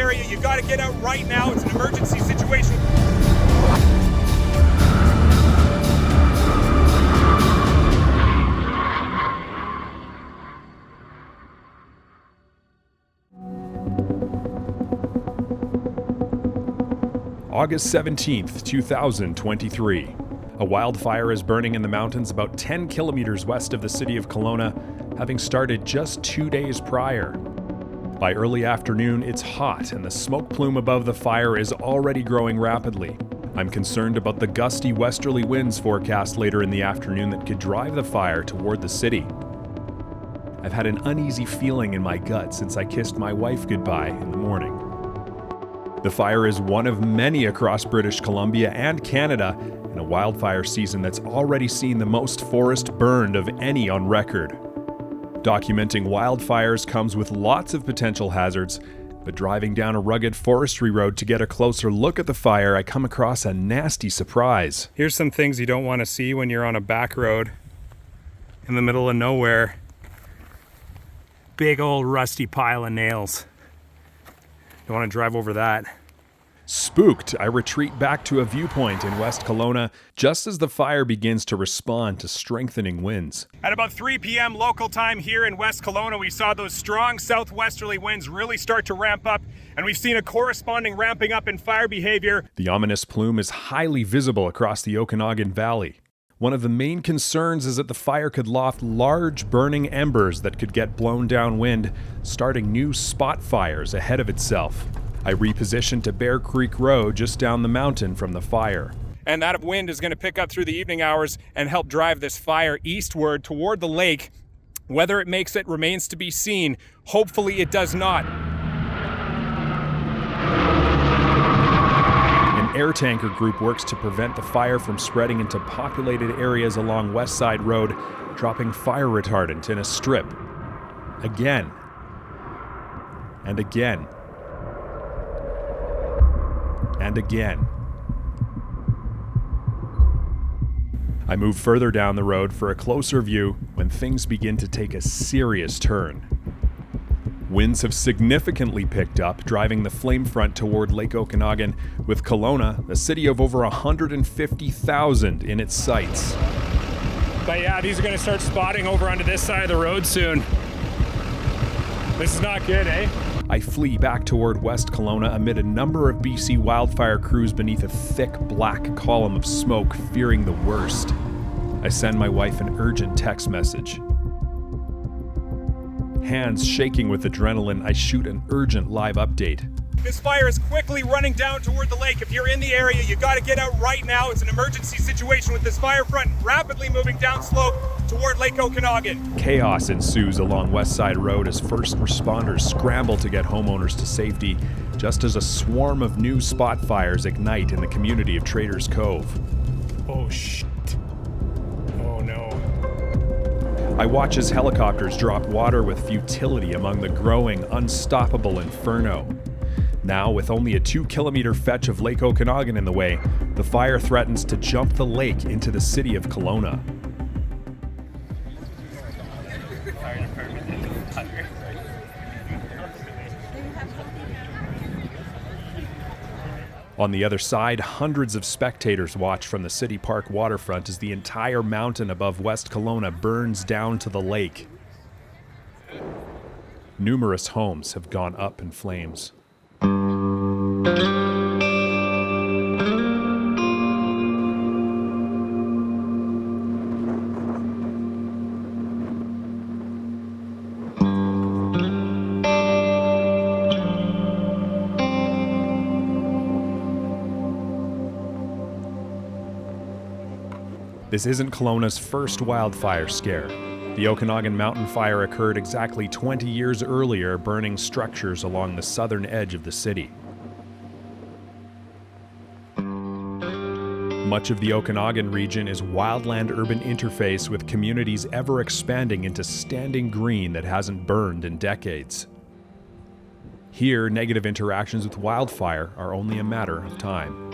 area, you gotta get out right now. It's an emergency situation. August 17th, 2023. A wildfire is burning in the mountains about 10 kilometers west of the city of Kelowna, having started just 2 days prior. By early afternoon, it's hot and the smoke plume above the fire is already growing rapidly. I'm concerned about the gusty westerly winds forecast later in the afternoon that could drive the fire toward the city. I've had an uneasy feeling in my gut since I kissed my wife goodbye in the morning. The fire is one of many across British Columbia and Canada in a wildfire season that's already seen the most forest burned of any on record. Documenting wildfires comes with lots of potential hazards, but driving down a rugged forestry road to get a closer look at the fire, I come across a nasty surprise. Here's some things you don't want to see when you're on a back road in the middle of nowhere. Big old rusty pile of nails. Don't want to drive over that. Spooked, I retreat back to a viewpoint in West Kelowna just as the fire begins to respond to strengthening winds. At about 3 p.m. local time here in West Kelowna, we saw those strong southwesterly winds really start to ramp up, and we've seen a corresponding ramping up in fire behavior. The ominous plume is highly visible across the Okanagan Valley. One of the main concerns is that the fire could loft large burning embers that could get blown downwind, starting new spot fires ahead of itself. I repositioned to Bear Creek Road just down the mountain from the fire. And that wind is going to pick up through the evening hours and help drive this fire eastward toward the lake. Whether it makes it remains to be seen. Hopefully it does not. Air tanker group works to prevent the fire from spreading into populated areas along West Side Road, dropping fire retardant in a strip. Again. And again. And again. I move further down the road for a closer view when things begin to take a serious turn. Winds have significantly picked up, driving the flame front toward Lake Okanagan, with Kelowna, a city of over 150,000 in its sights. But yeah, these are going to start spotting over onto this side of the road soon. This is not good, eh? I flee back toward West Kelowna amid a number of BC wildfire crews beneath a thick black column of smoke, fearing the worst. I send my wife an urgent text message. Hands shaking with adrenaline, I shoot an urgent live update. This fire is quickly running down toward the lake. If you're in the area, you gotta get out right now. It's an emergency situation with this fire front rapidly moving down slope toward Lake Okanagan. Chaos ensues along West Side Road as first responders scramble to get homeowners to safety, just as a swarm of new spot fires ignite in the community of Traders Cove. Oh shit. Oh no. I watch as helicopters drop water with futility among the growing, unstoppable inferno. Now, with only a 2-kilometer fetch of Lake Okanagan in the way, the fire threatens to jump the lake into the city of Kelowna. On the other side, hundreds of spectators watch from the City Park waterfront as the entire mountain above West Kelowna burns down to the lake. Numerous homes have gone up in flames. This isn't Kelowna's first wildfire scare. The Okanagan Mountain Fire occurred exactly 20 years earlier, burning structures along the southern edge of the city. Much of the Okanagan region is wildland-urban interface with communities ever expanding into standing green that hasn't burned in decades. Here, negative interactions with wildfire are only a matter of time.